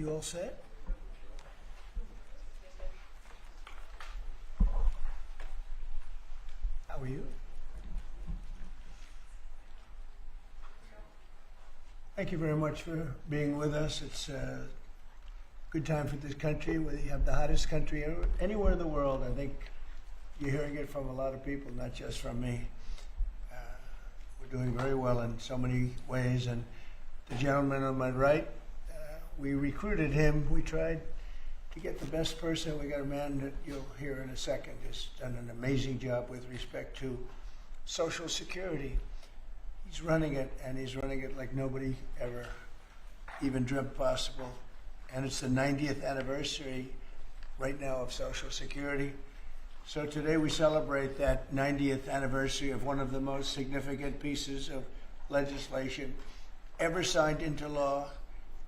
You all set? How are you? Thank you very much for being with us. It's a good time for this country. We have the hottest country anywhere in the world. I think you're hearing it from a lot of people, not just from me. We're doing very well in so many ways. And the gentleman on my right, we recruited him. We tried to get the best person. We got a man that you'll hear in a second who's done an amazing job with respect to Social Security. He's running it, and he's running it like nobody ever even dreamt possible. And it's the 90th anniversary right now of Social Security. So today we celebrate that 90th anniversary of one of the most significant pieces of legislation ever signed into law,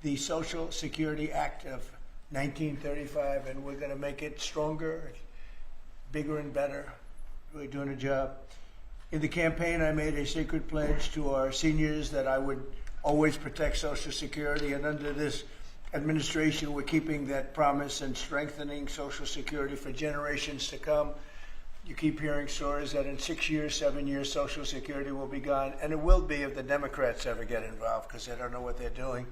the Social Security Act of 1935, and we're going to make it stronger, bigger and better. We're doing a job. In the campaign, I made a sacred pledge to our seniors that I would always protect Social Security, and under this administration, we're keeping that promise and strengthening Social Security for generations to come. You keep hearing stories that in 6 years, 7 years, Social Security will be gone, and it will be if the Democrats ever get involved, because they don't know what they're doing.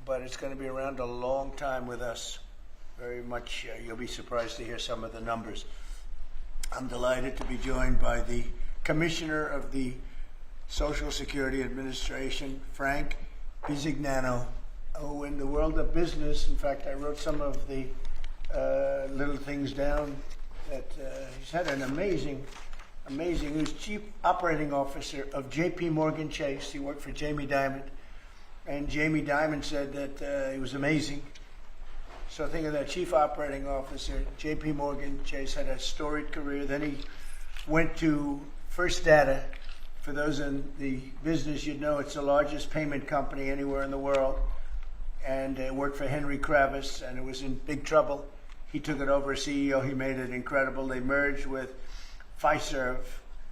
But it's going to be around a long time with us. Very much, you'll be surprised to hear some of the numbers. I'm delighted to be joined by the Commissioner of the Social Security Administration, Frank Bisignano, who in the world of business, in fact, I wrote some of the little things down, that he's had an amazing, he was Chief Operating Officer of J.P. Morgan Chase. He worked for Jamie Dimon, and Jamie Dimon said that he was amazing. So think of that, Chief Operating Officer, J.P. Morgan Chase, had a storied career. Then he went to First Data. For those in the business, you'd know it's the largest payment company anywhere in the world. And worked for Henry Kravis, and it was in big trouble. He took it over as CEO. He made it incredible. They merged with Fiserv,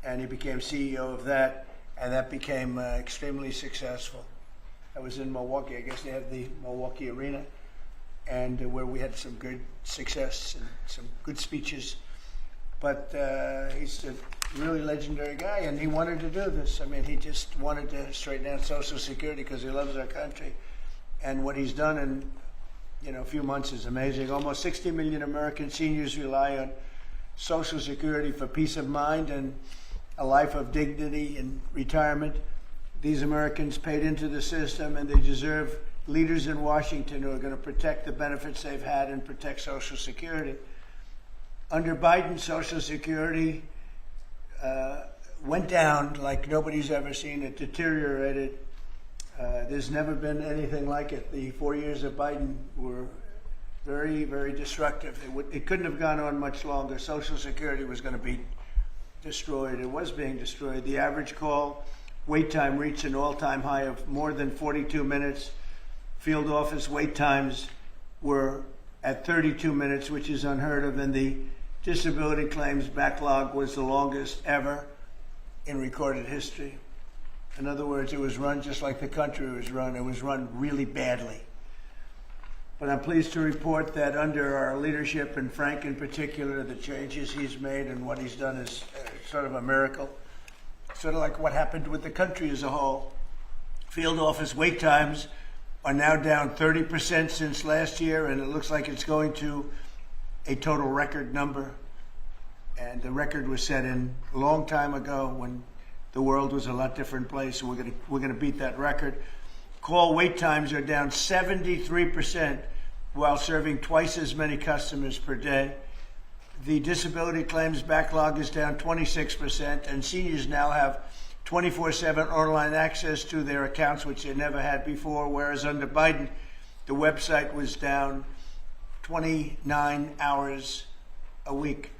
and he became CEO of that, and that became extremely successful. I was in Milwaukee. I guess they have the Milwaukee Arena, and where we had some good success and some good speeches. But he's a really legendary guy, and he wanted to do this. I mean, he just wanted to straighten out Social Security because he loves our country. And what he's done in a few months is amazing. Almost 60 million American seniors rely on Social Security for peace of mind and a life of dignity in retirement. These Americans paid into the system, and they deserve leaders in Washington who are going to protect the benefits they've had and protect Social Security. Under Biden, Social Security went down like nobody's ever seen. It deteriorated. There's never been anything like it. The 4 years of Biden were very, very destructive. It couldn't have gone on much longer. Social Security was going to be destroyed. It was being destroyed. The average call wait time reached an all-time high of more than 42 minutes. Field office wait times were at 32 minutes, which is unheard of, and the disability claims backlog was the longest ever in recorded history. In other words, it was run just like the country was run. It was run really badly. But I'm pleased to report that under our leadership, and Frank in particular, the changes he's made and what he's done is sort of a miracle. Sort of like what happened with the country as a whole. Field office wait times are now down 30% since last year, and it looks like it's going to a total record number. And the record was set in a long time ago when the world was a lot different place. So we're gonna beat that record. Call wait times are down 73% while serving twice as many customers per day. The disability claims backlog is down 26%, and seniors now have 24/7 online access to their accounts, which they never had before, whereas under Biden, the website was down 29 hours a week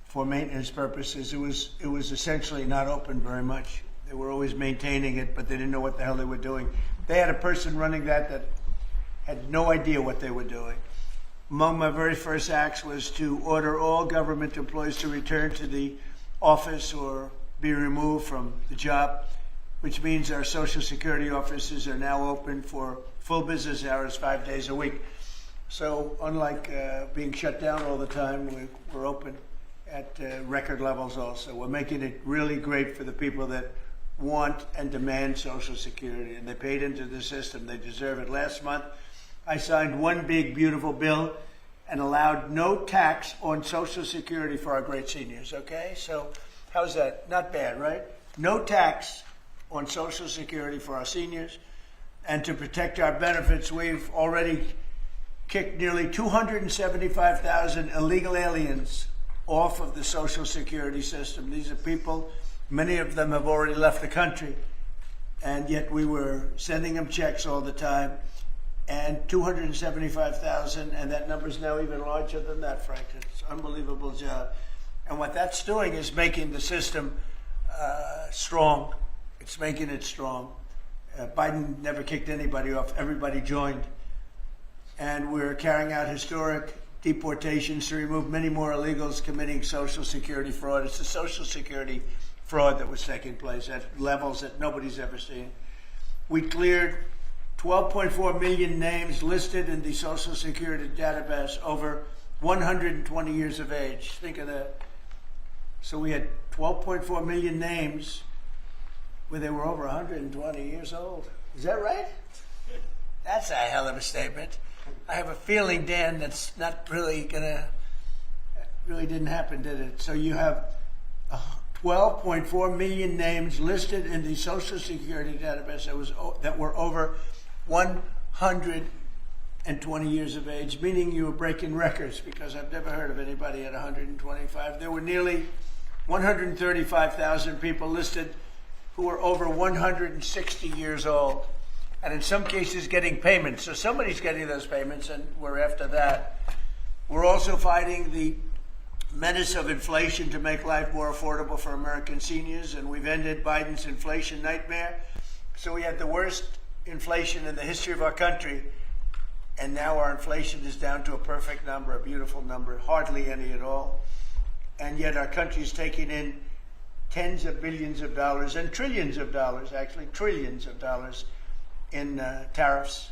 for maintenance purposes. It was essentially not open very much. They were always maintaining it, but they didn't know what the hell they were doing. They had a person running that had no idea what they were doing. Among my very first acts was to order all government employees to return to the office or be removed from the job, which means our Social Security offices are now open for full business hours 5 days a week. So unlike being shut down all the time, we're open at record levels also. We're making it really great for the people that want and demand Social Security, and they paid into the system. They deserve it. Last month, I signed one big, beautiful bill and allowed no tax on Social Security for our great seniors, okay? So how's that? Not bad, right? No tax on Social Security for our seniors. And to protect our benefits, we've already kicked nearly 275,000 illegal aliens off of the Social Security system. These are people, many of them have already left the country, and yet we were sending them checks all the time. And 275,000, and that number is now even larger than that, Frank. It's an unbelievable job. And what that's doing is making the system strong. It's making it strong. Biden never kicked anybody off. Everybody joined. And we're carrying out historic deportations to remove many more illegals committing Social Security fraud. It's the Social Security fraud that was taking place at levels that nobody's ever seen. We cleared 12.4 million names listed in the Social Security database over 120 years of age. Think of that. So we had 12.4 million names where they were over 120 years old. Is that right? That's a hell of a statement. I have a feeling, Dan, that's not really really didn't happen, did it? So you have 12.4 million names listed in the Social Security database that were over 120 years of age, meaning you were breaking records, because I've never heard of anybody at 125. There were nearly 135,000 people listed who were over 160 years old, and in some cases getting payments. So somebody's getting those payments, and we're after that. We're also fighting the menace of inflation to make life more affordable for American seniors, and we've ended Biden's inflation nightmare. So we had the worst inflation in the history of our country, and now our inflation is down to a perfect number, a beautiful number, hardly any at all. And yet our country is taking in tens of billions of dollars and trillions of dollars, actually trillions of dollars in tariffs.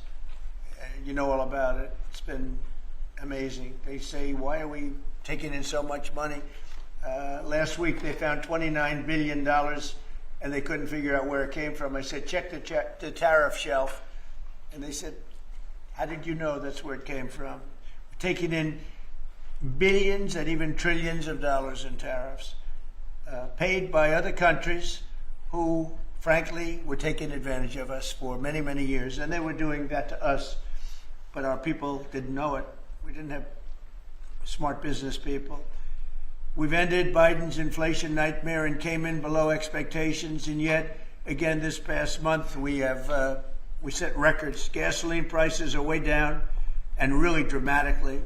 You know all about it. It's been amazing. They say, why are we taking in so much money? Last week they found $29 billion and they couldn't figure out where it came from. I said, check the tariff shelf. And they said, how did you know that's where it came from? We're taking in billions and even trillions of dollars in tariffs, paid by other countries who, frankly, were taking advantage of us for many, many years. And they were doing that to us, but our people didn't know it. We didn't have smart business people. We've ended Biden's inflation nightmare and came in below expectations, and yet, again, this past month, we set records. Gasoline prices are way down, and really dramatically,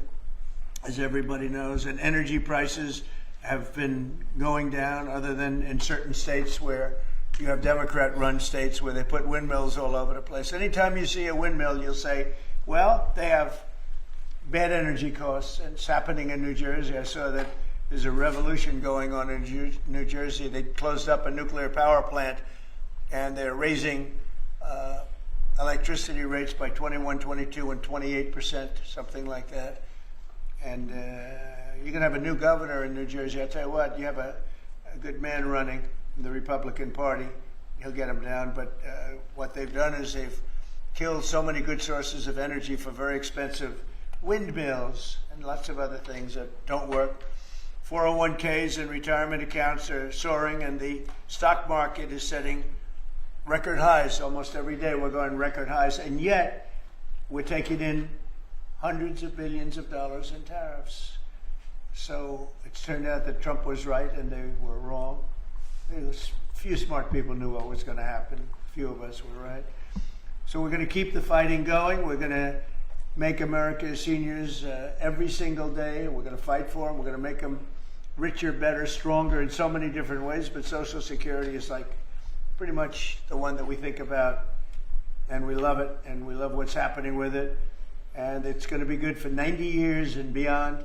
as everybody knows, and energy prices have been going down, other than in certain states where you have Democrat-run states where they put windmills all over the place. Anytime you see a windmill, you'll say, well, they have bad energy costs, and it's happening in New Jersey. I saw that there's a revolution going on in New Jersey. They closed up a nuclear power plant, and they're raising electricity rates by 21, 22, and 28%, something like that. And you're going to have a new governor in New Jersey. I'll tell you what, you have a good man running in the Republican Party. He'll get him down. But what they've done is they've killed so many good sources of energy for very expensive windmills and lots of other things that don't work. 401ks and retirement accounts are soaring, and the stock market is setting record highs. Almost every day we're going record highs, and yet we're taking in hundreds of billions of dollars in tariffs. So it's turned out that Trump was right and they were wrong. A few smart people knew what was going to happen. A few of us were right. So we're going to keep the fighting going. We're going to make America's seniors every single day. We're going to fight for them. We're going to make them richer, better, stronger in so many different ways. But Social Security is like pretty much the one that we think about, and we love it, and we love what's happening with it. And it's going to be good for 90 years and beyond.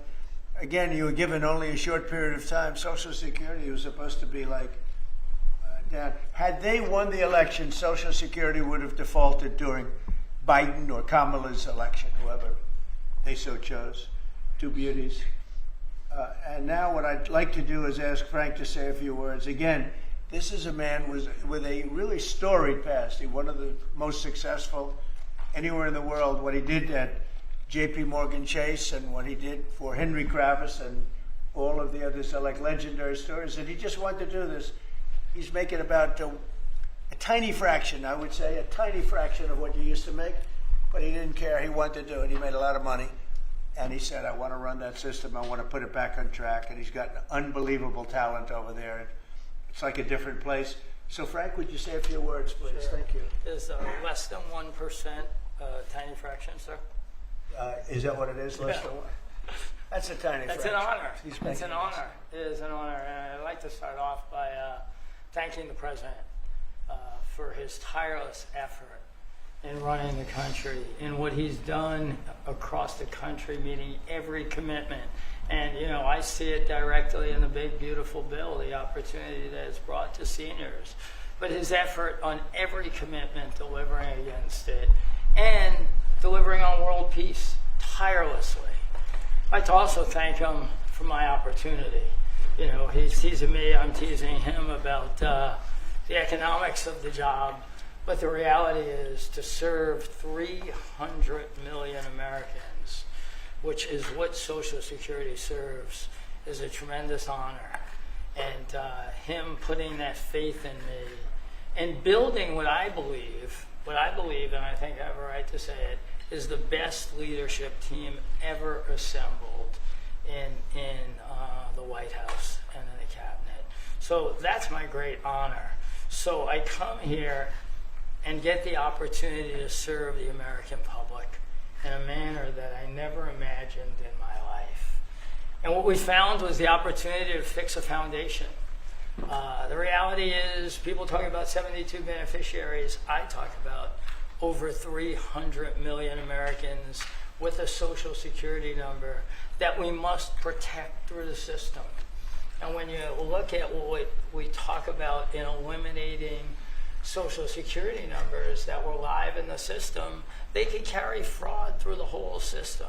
Again, you were given only a short period of time. Social Security was supposed to be like down. Had they won the election, Social Security would have defaulted during Biden or Kamala's election, whoever. they so chose, two beauties. And now what I'd like to do is ask Frank to say a few words. Again, this is a man with a really storied past. He's one of the most successful anywhere in the world. What he did at J.P. Morgan Chase and what he did for Henry Kravis and all of the others are like legendary stories. And he just wanted to do this. He's making about a tiny fraction, I would say, a tiny fraction of what you used to make. But he didn't care. He wanted to do it. He made a lot of money. And he said, I want to run that system. I want to put it back on track. And he's got unbelievable talent over there. It's like a different place. So, Frank, would you say a few words, please? Sure. Thank you. Is less than 1% tiny fraction, sir? Is that what it is? Less than one? That's a tiny That's fraction. an honor. It's an honor. It is an honor. And I'd like to start off by thanking the President for his tireless effort in running the country, in what he's done across the country, meeting every commitment. And, you know, I see it directly in the big, beautiful bill, the opportunity that it's brought to seniors. But his effort on every commitment, delivering against it, and delivering on world peace tirelessly. I'd like to also thank him for my opportunity. You know, he's teasing me, I'm teasing him about the economics of the job. But the reality is to serve 300 million Americans, which is what Social Security serves, is a tremendous honor. And him putting that faith in me and building what I believe, and I think I have a right to say it, is the best leadership team ever assembled in the White House and in the cabinet. So that's my great honor. So I come here and get the opportunity to serve the American public in a manner that I never imagined in my life. And what we found was the opportunity to fix a foundation. The reality is, people talk about 72 beneficiaries. I talk about over 300 million Americans with a Social Security number that we must protect through the system. And when you look at what we talk about in eliminating Social Security numbers that were live in the system, they could carry fraud through the whole system.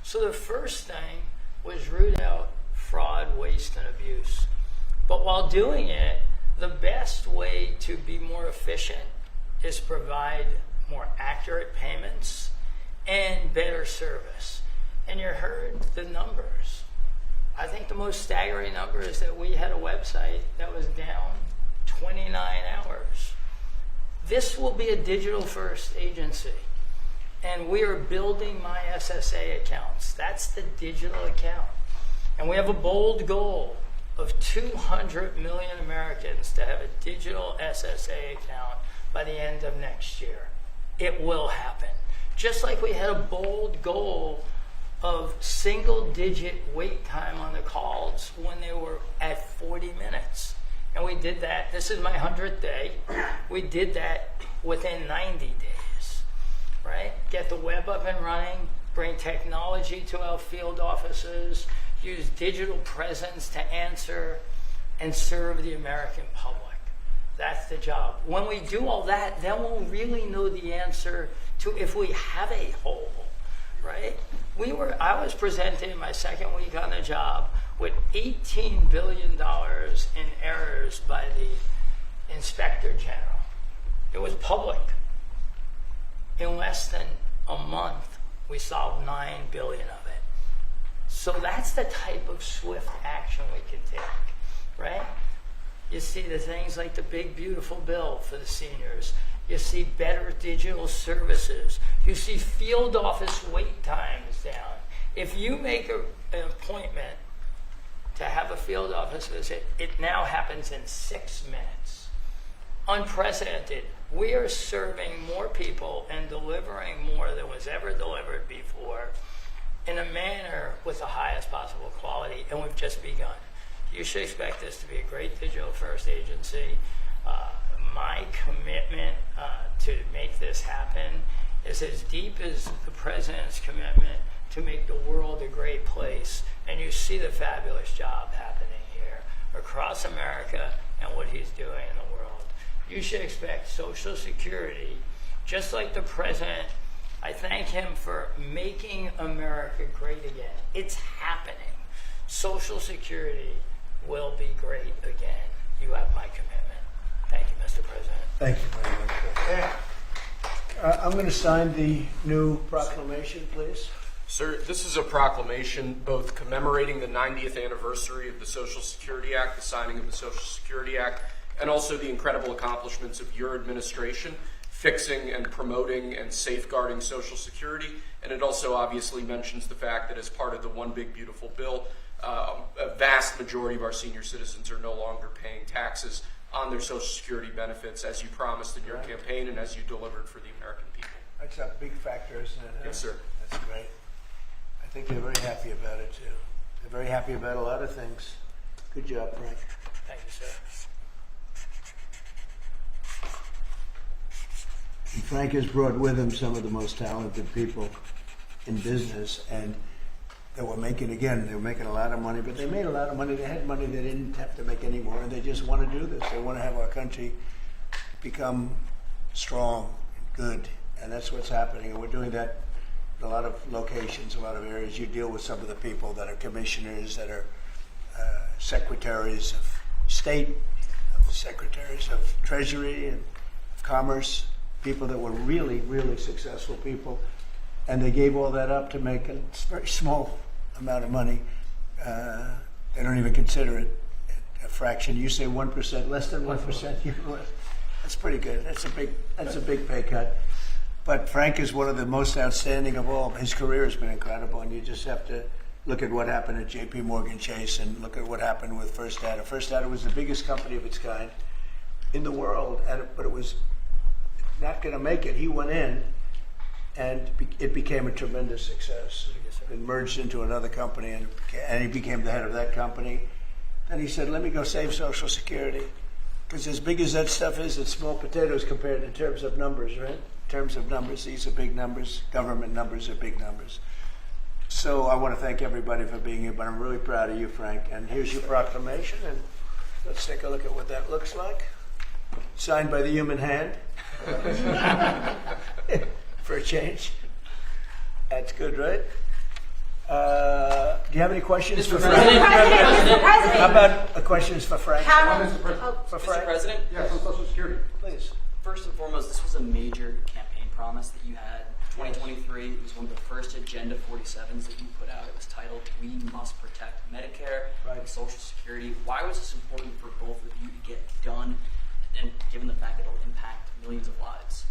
So the first thing was root out fraud, waste, and abuse. But while doing it, the best way to be more efficient is provide more accurate payments and better service. And you heard the numbers. I think the most staggering number is that we had a website that was down 29 hours. This will be a digital-first agency, and we are building my SSA accounts. That's the digital account. And we have a bold goal of 200 million Americans to have a digital SSA account by the end of next year. It will happen. Just like we had a bold goal of single-digit wait time on the calls when they were at 40 minutes. And we did that. This is my 100th day. We did that within 90 days, right? Get the web up and running, bring technology to our field offices, use digital presence to answer and serve the American public. That's the job. When we do all that, then we'll really know the answer to if we have a hole, right? I was presented in my second week on the job with $18 billion in errors by the Inspector General. It was public. In less than a month, we solved $9 billion of it. So that's the type of swift action we can take, right? You see the things like the big, beautiful bill for the seniors. You see better digital services. You see field office wait times down. If you make an appointment to have a field office visit, it now happens in 6 minutes. Unprecedented. We are serving more people and delivering more than was ever delivered before in a manner with the highest possible quality, and we've just begun. You should expect this to be a great digital-first agency. My commitment to make this happen is as deep as the President's commitment to make the world a great place. And you see the fabulous job happening here across America and what he's doing in the world. You should expect Social Security, just like the President I thank him for making America great again. It's happening. Social Security will be great again. You have my commitment. Thank you, Mr. President. Thank you very much. Okay. I'm going to sign the new proclamation, please. Sir, this is a proclamation both commemorating the 90th anniversary of the Social Security Act, the signing of the Social Security Act, and also the incredible accomplishments of your administration, fixing and promoting and safeguarding Social Security. And it also obviously mentions the fact that as part of the One Big Beautiful Bill, a vast majority of our senior citizens are no longer paying taxes on their Social Security benefits, as you promised in your campaign and as you delivered for the American people. That's a big factor, isn't it? Yes, sir. That's great. I think they're very happy about it, too. They're very happy about a lot of things. Good job, Frank. Thank you, sir. And Frank has brought with him some of the most talented people in business, and they were making a lot of money, but they made a lot of money. They had money they didn't have to make anymore, and they just want to do this. They want to have our country become strong and good, and that's what's happening. And we're doing that in a lot of locations, a lot of areas. You deal with some of the people that are commissioners, that are secretaries of state, secretaries of treasury and commerce, people that were really, really successful people, and they gave all that up to make a very small amount of money. They don't even consider it a fraction. You say 1%, less than 1%. That's pretty good. That's a big pay cut. But Frank is one of the most outstanding of all. His career has been incredible, and you just have to look at what happened at J.P. Morgan Chase and look at what happened with First Data. First Data was the biggest company of its kind in the world, but it was not going to make it. He went in, and it became a tremendous success. It merged into another company, and he became the head of that company. Then he said, let me go save Social Security. Because as big as that stuff is, it's small potatoes compared in terms of numbers, right? In terms of numbers, these are big numbers. Government numbers are big numbers. So I want to thank everybody for being here, but I'm really proud of you, Frank. And here's your proclamation, and let's take a look at what that looks like. Signed by the human hand. For a change. That's good, right? Do you have any questions for Frank? Mr. President. How about questions for Frank? Mr. President. For Mr. Frank? President? Yes, on Social Security. Please. First and foremost, this was a major campaign promise that you had. 2023 was one of the first Agenda 47s that you put out. It was titled, We Must Protect Medicare and Social Security. Why was this important for both of you to get done, and given the fact that it will impact millions of lives?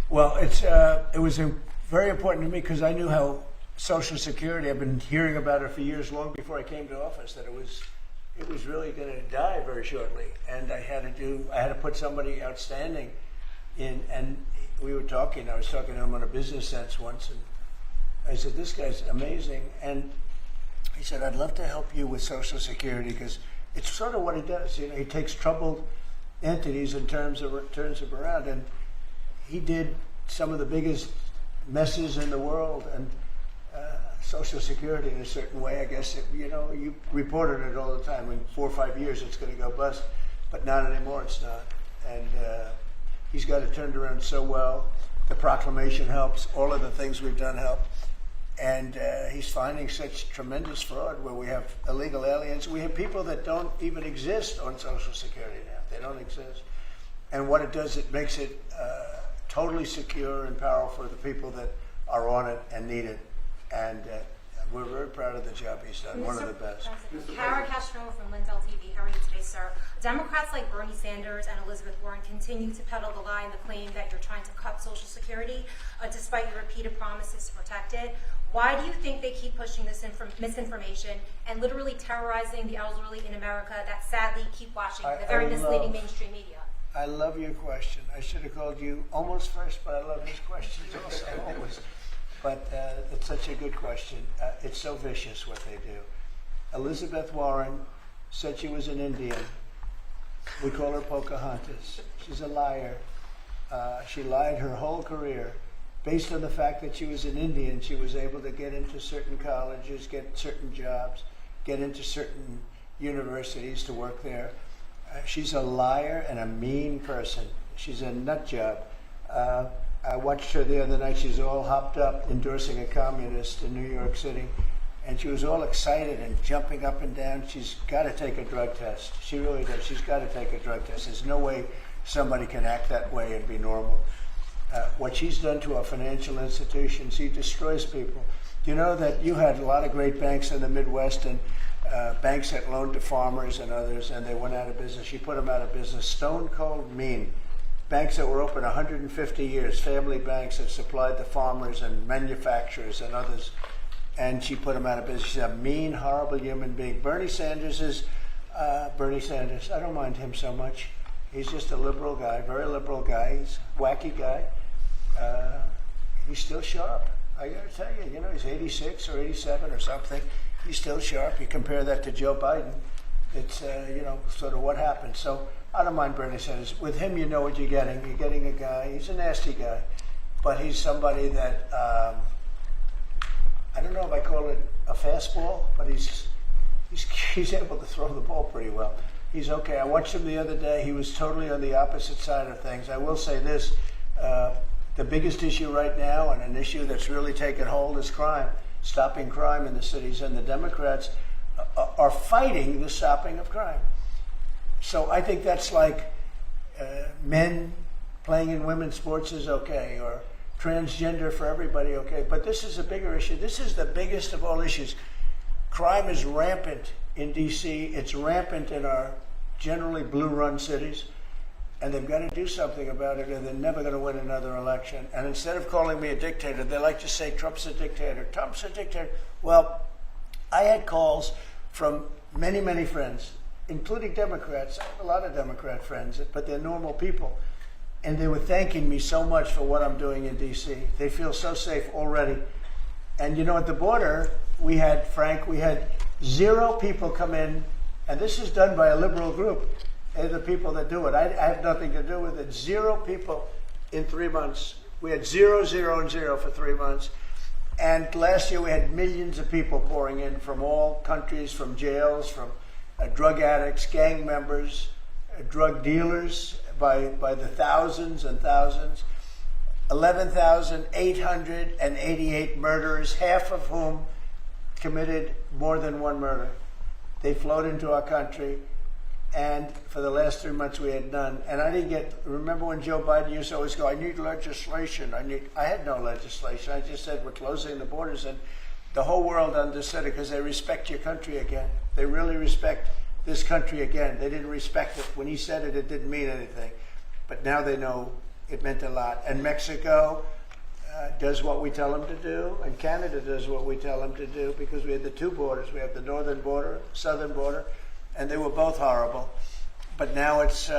Well, it was very important to me because I knew how Social Security, I've been hearing about it for years, long before I came to office, that it was really going to die very shortly. And I had to put somebody outstanding in, and I was talking to him on a business sense once, and I said, this guy's amazing. And he said, I'd love to help you with Social Security because it's sort of what he does. You know, he takes troubled entities and turns them around. And he did some of the biggest messes in the world, and Social Security in a certain way, I guess, you reported it all the time. In 4 or 5 years, it's going to go bust, but not anymore, it's not. And he's got it turned around so well. The proclamation helps. All of the things we've done help. And he's finding such tremendous fraud where we have illegal aliens. We have people that don't even exist on Social Security now. They don't exist. And what it does, it makes it totally secure and powerful for the people that are on it and need it. And we're very proud of the job he's done. One of the best. Kara Castro from Lindell TV. How are you today, sir? Democrats like Bernie Sanders and Elizabeth Warren continue to peddle the lie and the claim that you're trying to cut Social Security, despite your repeated promises to protect it. Why do you think they keep pushing this misinformation and literally terrorizing the elderly in America that sadly keep watching the very misleading mainstream media? I love your question. I should have called you almost first, but I love his questions also, always. But it's such a good question. It's so vicious what they do. Elizabeth Warren said she was an Indian. We call her Pocahontas. She's a liar. She lied her whole career. Based on the fact that she was an Indian, she was able to get into certain colleges, get certain jobs, get into certain universities to work there. She's a liar and a mean person. She's a nut job. I watched her the other night. She's all hopped up endorsing a communist in New York City. And she was all excited and jumping up and down. She's got to take a drug test. She really does. She's got to take a drug test. There's no way somebody can act that way and be normal. What she's done to our financial institutions, she destroys people. Do you know that you had a lot of great banks in the Midwest and banks that loaned to farmers and others, and they went out of business? She put them out of business. Stone cold mean. Banks that were open 150 years, family banks that supplied the farmers and manufacturers and others, and she put them out of business. She's a mean, horrible human being. Bernie Sanders is Bernie Sanders. I don't mind him so much. He's just a liberal guy, very liberal guy. He's a wacky guy. He's still sharp. I got to tell you, he's 86 or 87 or something. He's still sharp. You compare that to Joe Biden, it's, sort of what happened. So I don't mind Bernie Sanders. With him, you know what you're getting. You're getting a guy, he's a nasty guy, but he's somebody that, I don't know if I call it a fastball, but he's able to throw the ball pretty well. He's okay. I watched him the other day. He was totally on the opposite side of things. I will say this, the biggest issue right now, and an issue that's really taken hold, is crime, stopping crime in the cities, and the Democrats are fighting the stopping of crime. So I think that's like men playing in women's sports is okay, or transgender for everybody, okay. But this is a bigger issue. This is the biggest of all issues. Crime is rampant in D.C. It's rampant in our generally blue-run cities, and they've got to do something about it, or they're never going to win another election. And instead of calling me a dictator, they like to say Trump's a dictator. Trump's a dictator. Well, I had calls from many, many friends, including Democrats. I have a lot of Democrat friends, but they're normal people. And they were thanking me so much for what I'm doing in D.C. They feel so safe already. And at the border, we had 0 people come in, and this is done by a liberal group. They're the people that do it. I have nothing to do with it. 0 people in 3 months. We had 0, 0, and 0 for 3 months. And last year we had millions of people pouring in from all countries, from jails, from drug addicts, gang members, drug dealers by the thousands and thousands. 11,888 murderers, half of whom committed more than one murder. They flowed into our country, and for the last 3 months we had none. And I didn't remember when Joe Biden used to always go, I need legislation. I had no legislation. I just said, we're closing the borders, and the whole world understood it because they respect your country again. They really respect this country again. They didn't respect it. When he said it, it didn't mean anything. But now they know it meant a lot. And Mexico does what we tell them to do, and Canada does what we tell them to do, because we had the 2 borders. We have the northern border, southern border, and they were both horrible. But now it's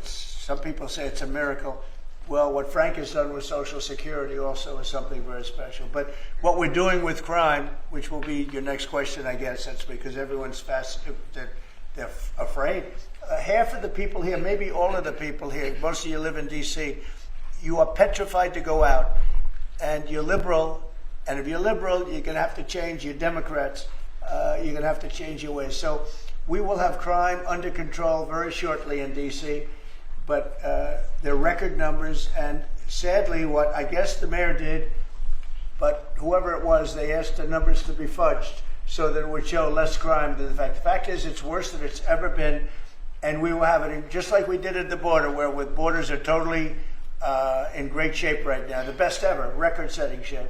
some people say it's a miracle. Well, what Frank has done with Social Security also is something very special. But what we're doing with crime, which will be your next question, I guess, that's because everyone's they're afraid. Half of the people here, maybe all of the people here, most of you live in D.C., you are petrified to go out. And you're liberal, and if you're liberal, you're going to have to change. You're Democrats, you're going to have to change your ways. So we will have crime under control very shortly in D.C., but they're record numbers, and sadly what I guess the mayor did, but whoever it was, they asked the numbers to be fudged so that it would show less crime than the fact. The fact is it's worse than it's ever been, and we will have it just like we did at the border, where with borders are totally in great shape right now, the best ever, record-setting shape.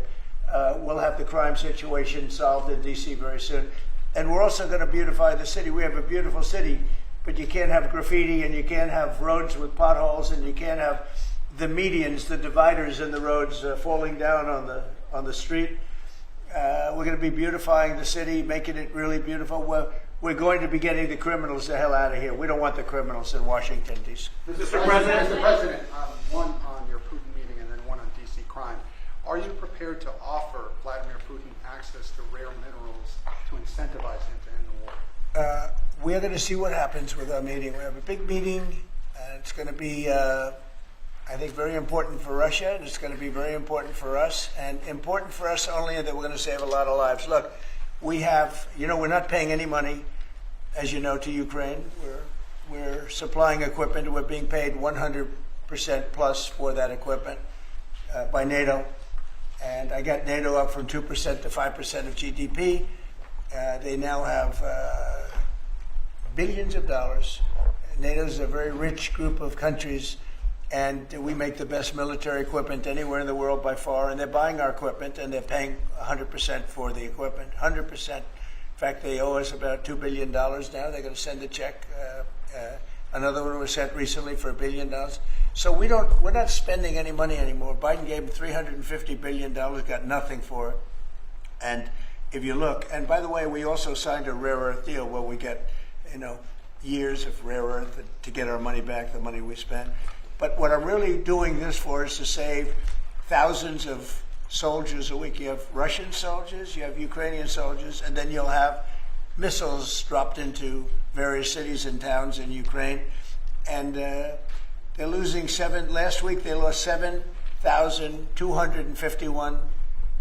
We'll have the crime situation solved in D.C. very soon. And we're also going to beautify the city. We have a beautiful city, but you can't have graffiti, and you can't have roads with potholes, and you can't have the medians, the dividers in the roads falling down on the street. We're going to be beautifying the city, making it really beautiful. We're going to be getting the criminals the hell out of here. We don't want the criminals in Washington, D.C. Mr. President, one on your Putin meeting and then one on D.C. crime. Are you prepared to offer Vladimir Putin access to rare minerals to incentivize him to end the war? We're going to see what happens with our meeting. We have a big meeting. It's going to be, I think, very important for Russia, and it's going to be very important for us, and important for us only in that we're going to save a lot of lives. Look, we have, we're not paying any money, as you know, to Ukraine. We're supplying equipment, and we're being paid 100% plus for that equipment. by NATO. And I got NATO up from 2% to 5% of GDP. They now have billions of dollars. NATO is a very rich group of countries, and we make the best military equipment anywhere in the world by far, and they're buying our equipment, and they're paying 100% for the equipment, 100%. In fact, they owe us about $2 billion now. They're going to send a check. Another one was sent recently for $1 billion. So we're not spending any money anymore. Biden gave them $350 billion, got nothing for it. And if you look, and by the way, we also signed a rare earth deal where we get, years of rare earth to get our money back, the money we spent. But what I'm really doing this for is to save thousands of soldiers a week. You have Russian soldiers, you have Ukrainian soldiers, and then you'll have missiles dropped into various cities and towns in Ukraine. And they're losing last week they lost 7,251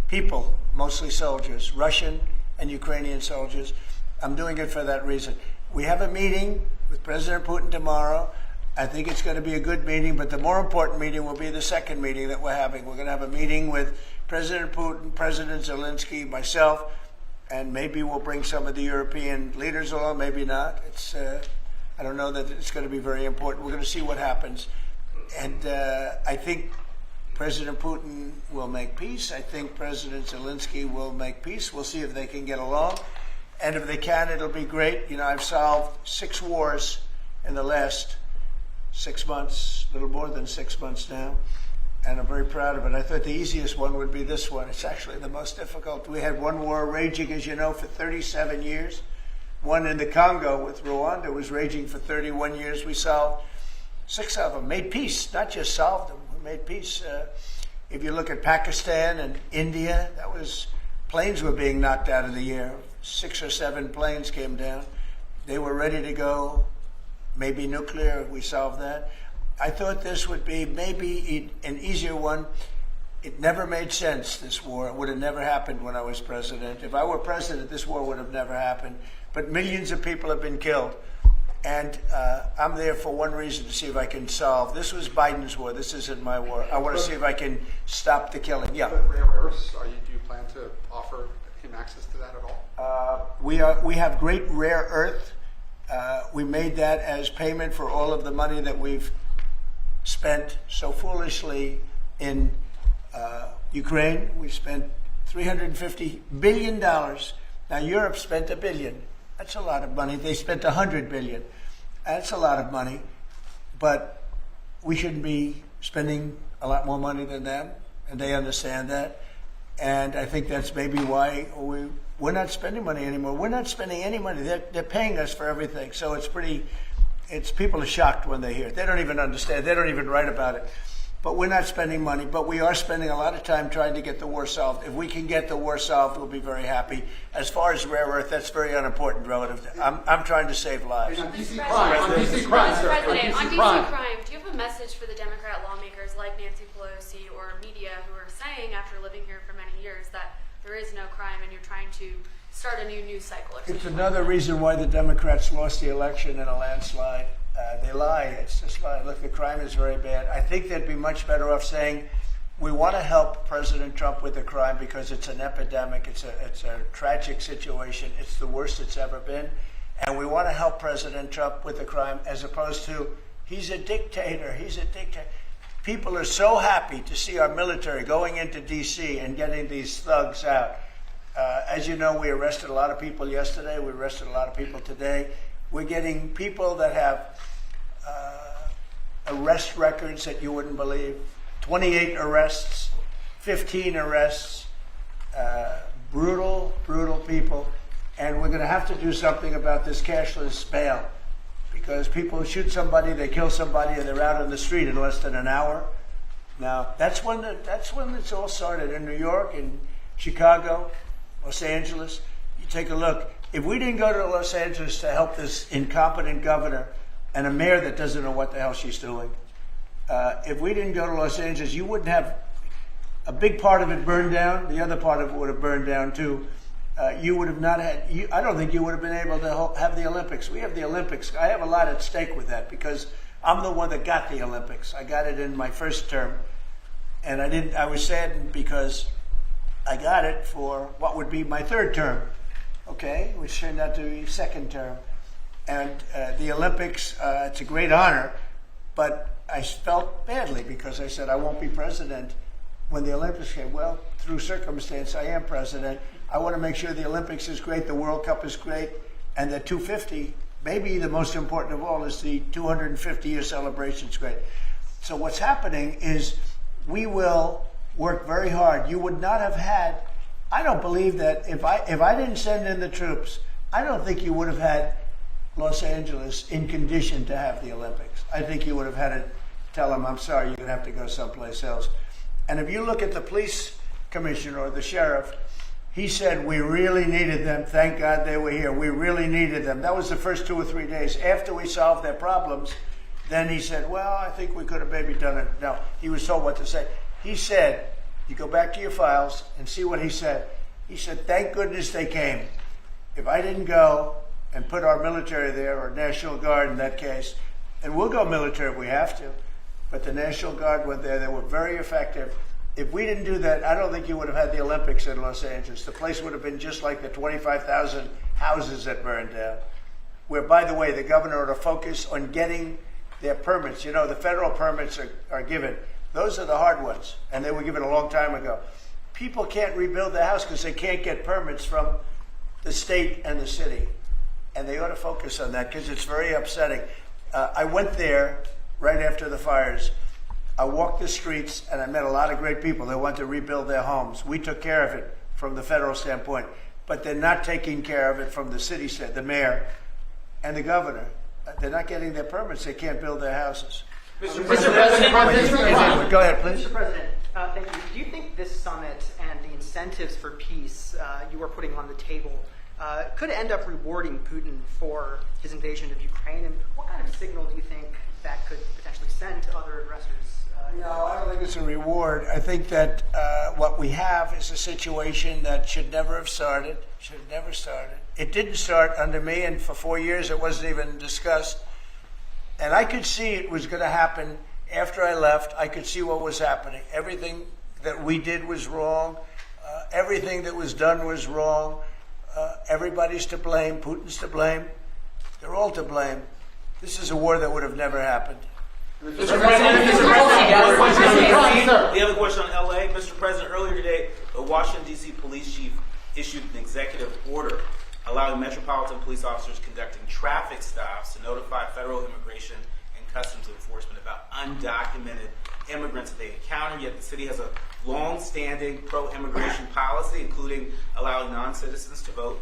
people, mostly soldiers, Russian and Ukrainian soldiers. I'm doing it for that reason. We have a meeting with President Putin tomorrow. I think it's going to be a good meeting, but the more important meeting will be the second meeting that we're having. We're going to have a meeting with President Putin, President Zelensky, myself, and maybe we'll bring some of the European leaders along, maybe not. I don't know that it's going to be very important. We're going to see what happens. And I think President Putin will make peace. I think President Zelensky will make peace. We'll see if they can get along. And if they can, it'll be great. I've solved 6 wars in the last 6 months, a little more than 6 months now, and I'm very proud of it. I thought the easiest one would be this one. It's actually the most difficult. We had one war raging, as you know, for 37 years. One in the Congo with Rwanda was raging for 31 years. We solved 6 of them, made peace, not just solved them, we made peace. If you look at Pakistan and India, planes were being knocked out of the air. 6 or 7 planes came down. They were ready to go. Maybe nuclear, we solved that. I thought this would be maybe an easier one. It never made sense, this war. It would have never happened when I was president. If I were president, this war would have never happened. But millions of people have been killed. And I'm there for one reason, to see if I can solve. This was Biden's war. This isn't my war. I want to see if I can stop the killing. Yeah. But rare earths, do you plan to offer him access to that at all? We have great rare earth. We made that as payment for all of the money that we've spent so foolishly in Ukraine. We spent $350 billion. Now Europe spent $1 billion. That's a lot of money. They spent $100 billion. That's a lot of money. But we shouldn't be spending a lot more money than them, and they understand that. And I think that's maybe why we're not spending money anymore. We're not spending any money. They're paying us for everything. So people are shocked when they hear it. They don't even understand. They don't even write about it. But we're not spending money. But we are spending a lot of time trying to get the war solved. If we can get the war solved, we'll be very happy. As far as rare earth, that's very unimportant relative to. I'm trying to save lives. On DC crime, Mr. President, on DC crime, do you have a message for the Democrat lawmakers like Nancy Pelosi or media who are saying, after living here for many years, that there is no crime and you're trying to start a new news cycle? It's another reason why the Democrats lost the election in a landslide. They lie. It's just lie. Look, the crime is very bad. I think they'd be much better off saying, we want to help President Trump with the crime because it's an epidemic. It's a tragic situation. It's the worst it's ever been. And we want to help President Trump with the crime, as opposed to, he's a dictator. He's a dictator. People are so happy to see our military going into D.C. and getting these thugs out. As you know, we arrested a lot of people yesterday. We arrested a lot of people today. We're getting people that have arrest records that you wouldn't believe. 28 arrests, 15 arrests, brutal, brutal people. And we're going to have to do something about this cashless bail, because people shoot somebody, they kill somebody, and they're out on the street in less than an hour. Now, that's when it's all started, in New York, in Chicago, Los Angeles. You take a look. If we didn't go to Los Angeles to help this incompetent governor and a mayor that doesn't know what the hell she's doing, if we didn't go to Los Angeles, you wouldn't have a big part of it burned down. The other part of it would have burned down too. You would have not had, I don't think you would have been able to have the Olympics. We have the Olympics. I have a lot at stake with that because I'm the one that got the Olympics. I got it in my first term. And I was saddened because I got it for what would be my third term, okay, which turned out to be second term. And the Olympics, it's a great honor, but I felt badly because I said I won't be president when the Olympics came. Well, through circumstance, I am president. I want to make sure the Olympics is great, the World Cup is great, and the 250, maybe the most important of all, is the 250-year celebration is great. So what's happening is we will work very hard. You would not have had, I don't believe that if I didn't send in the troops, I don't think you would have had Los Angeles in condition to have the Olympics. I think you would have had to tell them, I'm sorry, you're going to have to go someplace else. And if you look at the police commissioner or the sheriff, he said, we really needed them. Thank God they were here. We really needed them. That was the first 2 or 3 days. After we solved their problems, then he said, well, I think we could have maybe done it. No, he was told what to say. He said, you go back to your files and see what he said. He said, thank goodness they came. If I didn't go and put our military there, or National Guard in that case, and we'll go military if we have to, but the National Guard went there. They were very effective. If we didn't do that, I don't think you would have had the Olympics in Los Angeles. The place would have been just like the 25,000 houses that burned down, where, by the way, the governor ought to focus on getting their permits. You know, the federal permits are given. Those are the hard ones, and they were given a long time ago. People can't rebuild their house because they can't get permits from the state and the city. And they ought to focus on that because it's very upsetting. I went there right after the fires. I walked the streets and I met a lot of great people. They want to rebuild their homes. We took care of it from the federal standpoint, but they're not taking care of it from the city, the mayor and the governor. They're not getting their permits. They can't build their houses. Mr. President, Go ahead, please. Mr. President, thank you. Do you think this summit and the incentives for peace you are putting on the table could end up rewarding Putin for his invasion of Ukraine? And what kind of signal do you think that could potentially send to other aggressors? No, I don't think it's a reward. I think that what we have is a situation that should never have started. Should have never started. It didn't start under me, and for 4 years it wasn't even discussed. And I could see it was going to happen after I left. I could see what was happening. Everything that we did was wrong. Everything that was done was wrong. Everybody's to blame. Putin's to blame. They're all to blame. This is a war that would have never happened. Mr. President, we have a question on LA. Mr. President, earlier today, the Washington, D.C. police chief issued an executive order allowing metropolitan police officers conducting traffic stops to notify federal immigration and customs enforcement about undocumented immigrants that they encounter. Yet the city has a long-standing pro-immigration policy, including allowing non-citizens to vote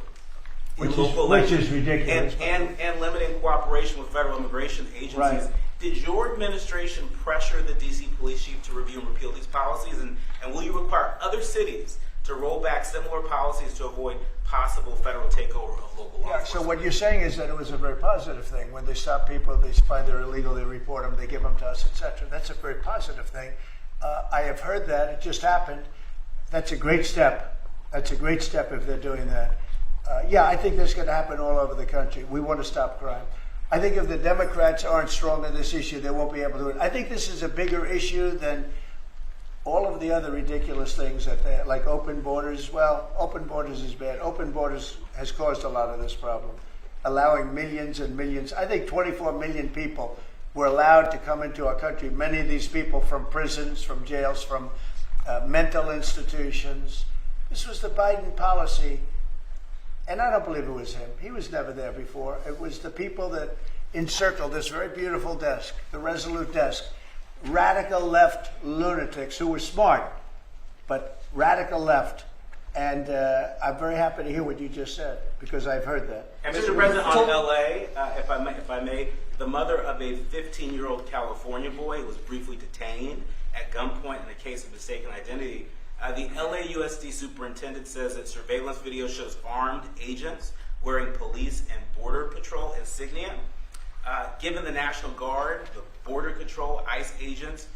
in local elections, which is ridiculous, and limiting cooperation with federal immigration agencies. Right. Did your administration pressure the D.C. police chief to review and repeal these policies, and will you require other cities to roll back similar policies to avoid possible federal takeover of local law enforcement? So what you're saying is that it was a very positive thing. When they stop people, they find they're illegal, they report them, they give them to us, etc. That's a very positive thing. I have heard that. It just happened. That's a great step. That's a great step if they're doing that. Yeah, I think that's going to happen all over the country. We want to stop crime. I think if the Democrats aren't strong on this issue, they won't be able to do it. I think this is a bigger issue than all of the other ridiculous things that they like open borders. Well, open borders is bad. Open borders has caused a lot of this problem, allowing millions and millions. I think 24 million people were allowed to come into our country. Many of these people from prisons, from jails, from mental institutions. This was the Biden policy. And I don't believe it was him. He was never there before. It was the people that encircled this very beautiful desk, the Resolute desk, radical left lunatics who were smart, but radical left. And I'm very happy to hear what you just said, because I've heard that. And Mr. President, on LA, if I may, the mother of a 15-year-old California boy was briefly detained at gunpoint in a case of mistaken identity. The LAUSD superintendent says that surveillance video shows armed agents wearing police and border patrol insignia. Given the National Guard, the Border Control, ICE agents,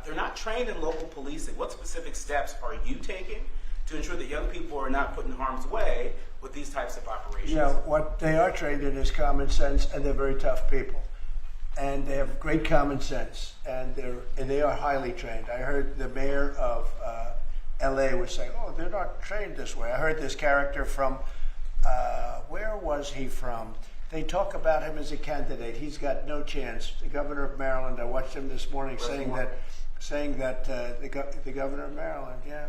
they're not trained in local policing. What specific steps are you taking to ensure that young people are not put in harm's way with these types of operations? You know, what they are trained in is common sense, and they're very tough people. and they have great common sense, and they are highly trained. I heard the mayor of L.A. was saying, "Oh, they're not trained this way." I heard this character from where was he from? They talk about him as a candidate. He's got no chance. The governor of Maryland. I watched him this morning saying that the governor of Maryland. Yeah,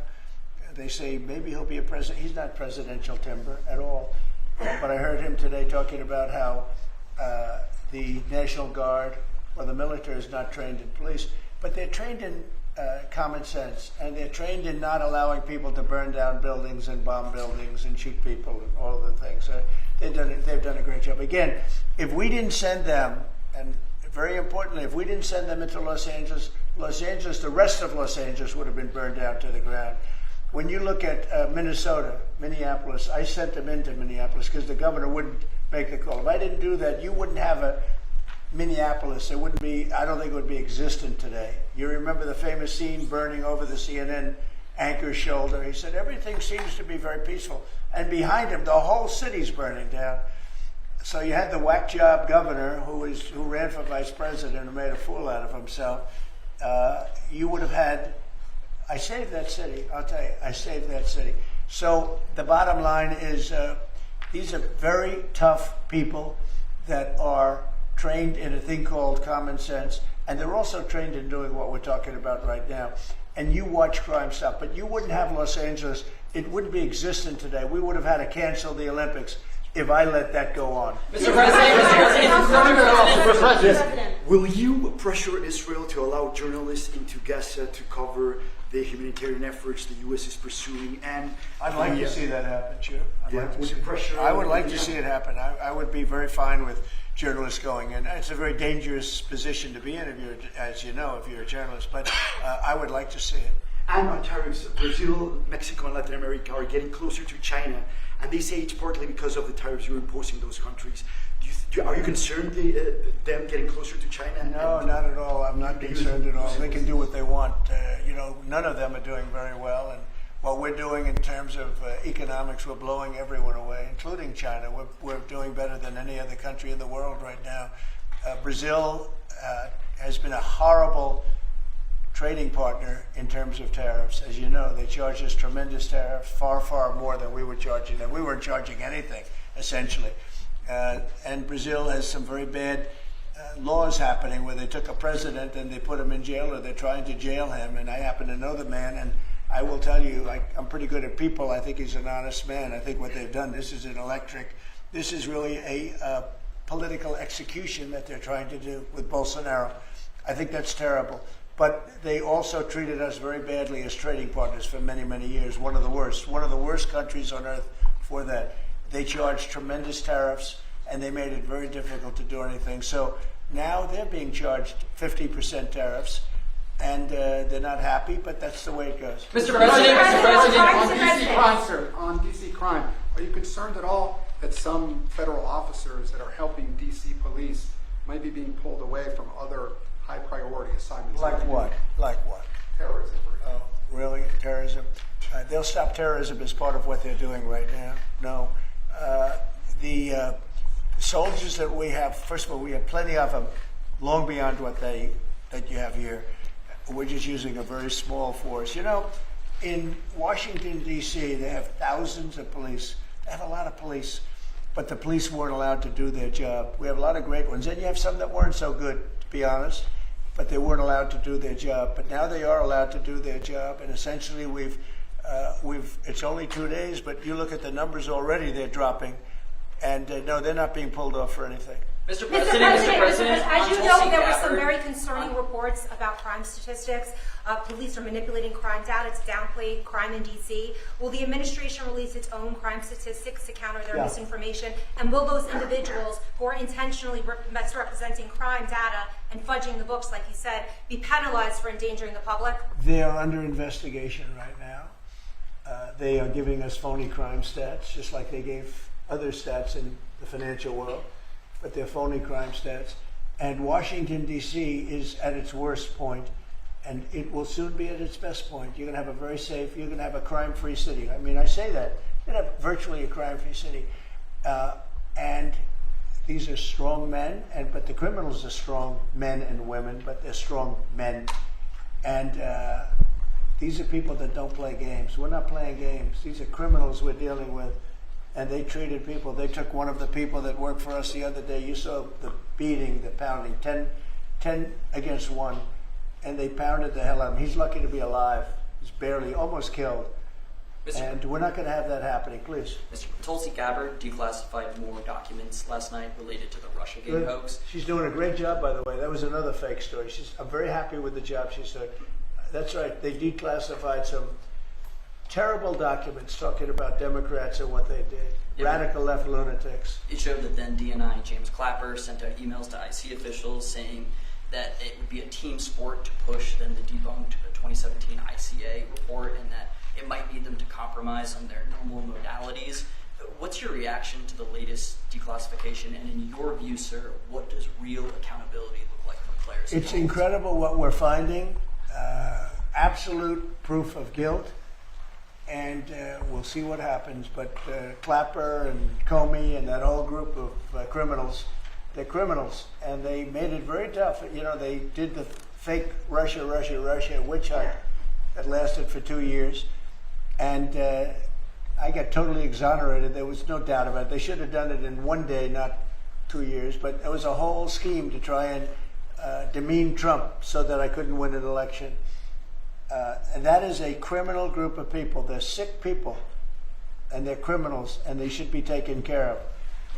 they say maybe he'll be a president. He's not presidential timber at all. But I heard him today talking about how the National Guard or the military is not trained in police, but they're trained in common sense, and they're trained in not allowing people to burn down buildings and bomb buildings and shoot people and all of the things. They've done a great job. Again, if we didn't send them, and very importantly, if we didn't send them into Los Angeles, the rest of Los Angeles would have been burned down to the ground. When you look at Minneapolis, I sent them into Minneapolis because the governor wouldn't make the call. If I didn't do that, you wouldn't have a Minneapolis. It wouldn't be, I don't think it would be existent today. You remember the famous scene burning over the CNN anchor's shoulder. He said, everything seems to be very peaceful. And behind him, the whole city's burning down. So you had the whack job governor who ran for vice president and made a fool out of himself. You would have had, I saved that city. I'll tell you, I saved that city. So the bottom line is these are very tough people that are trained in a thing called common sense, and they're also trained in doing what we're talking about right now. And you watch crime stop, but you wouldn't have Los Angeles. It wouldn't be existent today. We would have had to cancel the Olympics if I let that go on. Mr. President, will you pressure Israel to allow journalists into Gaza to cover the humanitarian efforts the U.S. is pursuing? And I'd like to see that happen, sure. I would like to see it happen. I would be very fine with journalists going in. It's a very dangerous position to be in, as you know, if you're a journalist, but I would like to see it. And on tariffs, Brazil, Mexico, and Latin America are getting closer to China, and they say it's partly because of the tariffs you're imposing those countries. Are you concerned them getting closer to China? No, not at all. I'm not concerned at all. They can do what they want. None of them are doing very well, and what we're doing in terms of economics, we're blowing everyone away, including China. We're doing better than any other country in the world right now. Brazil has been a horrible trading partner in terms of tariffs. As you know, they charge us tremendous tariffs, far, far more than we were charging them. We weren't charging anything, essentially. And Brazil has some very bad laws happening where they took a president and they put him in jail, or they're trying to jail him. And I happen to know the man, and I will tell you, I'm pretty good at people. I think he's an honest man. I think what they've done, this is this is really a political execution that they're trying to do with Bolsonaro. I think that's terrible. But they also treated us very badly as trading partners for many, many years. One of the worst countries on earth for that. They charged tremendous tariffs, and they made it very difficult to do anything. So now they're being charged 50% tariffs, and they're not happy, but that's the way it goes. Mr. President, on DC crime, sir, on DC crime, are you concerned at all that some federal officers that are helping DC police might be being pulled away from other high priority assignments? Like what? Terrorism, for example. Oh, really? Terrorism? They'll stop terrorism as part of what they're doing right now. No. The soldiers that we have, first of all, we have plenty of them, long beyond what that you have here. We're just using a very small force. You know, in Washington, D.C., they have thousands of police. They have a lot of police, but the police weren't allowed to do their job. We have a lot of great ones, and you have some that weren't so good, to be honest, but they weren't allowed to do their job. But now they are allowed to do their job, and essentially it's only 2 days, but you look at the numbers already, they're dropping. And no, they're not being pulled off for anything. Mr. President, as you know, there were some very concerning reports about crime statistics. Police are manipulating crime data to downplay crime in D.C. Will the administration release its own crime statistics to counter their misinformation? And will those individuals who are intentionally misrepresenting crime data and fudging the books, like you said, be penalized for endangering the public? They are under investigation right now. They are giving us phony crime stats, just like they gave other stats in the financial world, but they're phony crime stats. And Washington, D.C. is at its worst point, and it will soon be at its best point. You're going to have a very safe, you're going to have a crime-free city. I mean, I say that. You're going to have virtually a crime-free city. And these are strong men, but the criminals are strong men and women, but they're strong men. And these are people that don't play games. We're not playing games. These are criminals we're dealing with. And they treated people. They took one of the people that worked for us the other day. You saw the beating, the pounding, 10 against 1. And they pounded the hell out of him. He's lucky to be alive. He's barely, almost killed. And we're not going to have that happening, please. Mr. Tulsi Gabbard declassified more documents last night related to the Russiagate hoax. She's doing a great job, by the way. That was another fake story. I'm very happy with the job she's doing. That's right. They declassified some terrible documents talking about Democrats and what they did. Radical left lunatics. It showed that then DNI James Clapper sent out emails to IC officials saying that it would be a team sport to push them to debunk the 2017 ICA report and that it might lead them to compromise on their normal modalities. What's your reaction to the latest declassification? And in your view, sir, what does real accountability look like for players? It's incredible what we're finding. Absolute proof of guilt. And we'll see what happens. But Clapper and Comey and that whole group of criminals, they're criminals. And they made it very tough. You know, they did the fake Russia witch hunt that lasted for 2 years. And I got totally exonerated. There was no doubt about it. They should have done it in 1 day, not 2 years. But it was a whole scheme to try and demean Trump so that I couldn't win an election. And that is a criminal group of people. They're sick people, and they're criminals, and they should be taken care of.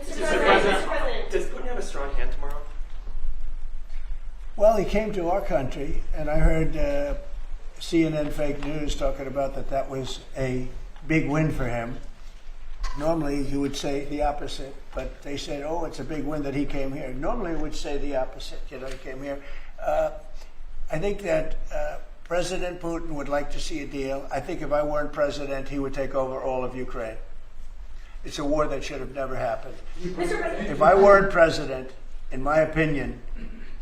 Mr. President, does Putin have a strong hand tomorrow? Well, he came to our country, and I heard CNN fake news talking about that was a big win for him. Normally, he would say the opposite, but they said, oh, it's a big win that he came here. Normally, he would say the opposite, he came here. I think that President Putin would like to see a deal. I think if I weren't president, he would take over all of Ukraine. It's a war that should have never happened. If I weren't president, in my opinion,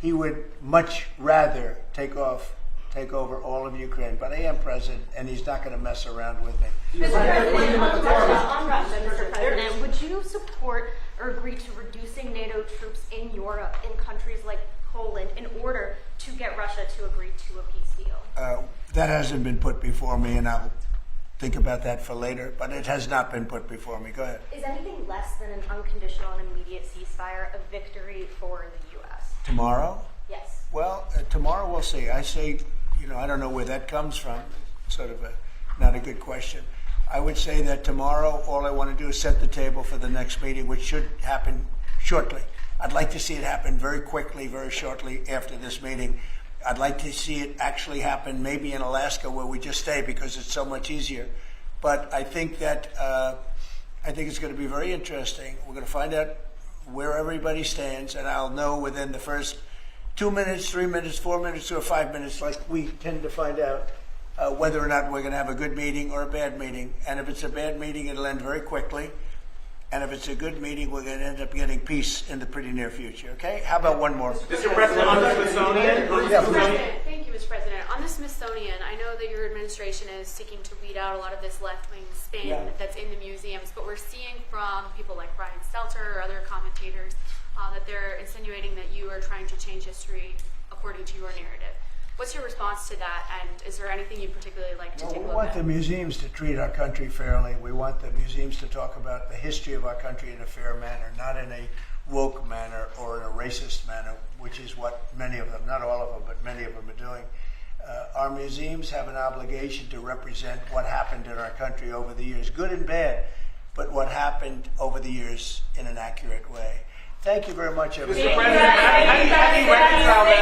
he would much rather take over all of Ukraine. But I am president, and he's not going to mess around with me. Mr. President, on Russia, Mr. President, would you support or agree to reducing NATO troops in Europe, in countries like Poland, in order to get Russia to agree to a peace deal? That hasn't been put before me, and I'll think about that for later, but it has not been put before me. Go ahead. Is anything less than an unconditional and immediate ceasefire a victory for the U.S.? Tomorrow? Yes. Well, tomorrow we'll see. I say, I don't know where that comes from. Sort of not a good question. I would say that tomorrow all I want to do is set the table for the next meeting, which should happen shortly. I'd like to see it happen very quickly, very shortly after this meeting. I'd like to see it actually happen maybe in Alaska where we just stay because it's so much easier. But I think that it's going to be very interesting. We're going to find out where everybody stands, and I'll know within the first 2 minutes, 3 minutes, 4 minutes, or 5 minutes, like we tend to find out, whether or not we're going to have a good meeting or a bad meeting. And if it's a bad meeting, it'll end very quickly. And if it's a good meeting, we're going to end up getting peace in the pretty near future. Okay? How about one more? Mr. President, on the Smithsonian. Thank you, Mr. President. On the Smithsonian, I know that your administration is seeking to weed out a lot of this left-wing spin that's in the museums, but we're seeing from people like Brian Stelter or other commentators that they're insinuating that you are trying to change history according to your narrative. What's your response to that, and is there anything you'd particularly like to take a look at? We want the museums to treat our country fairly. We want the museums to talk about the history of our country in a fair manner, not in a woke manner or in a racist manner, which is what many of them, not all of them, but many of them are doing. Our museums have an obligation to represent what happened in our country over the years, good and bad, but what happened over the years in an accurate way. Thank you very much, everybody. Mr. President, how do you reconcile that?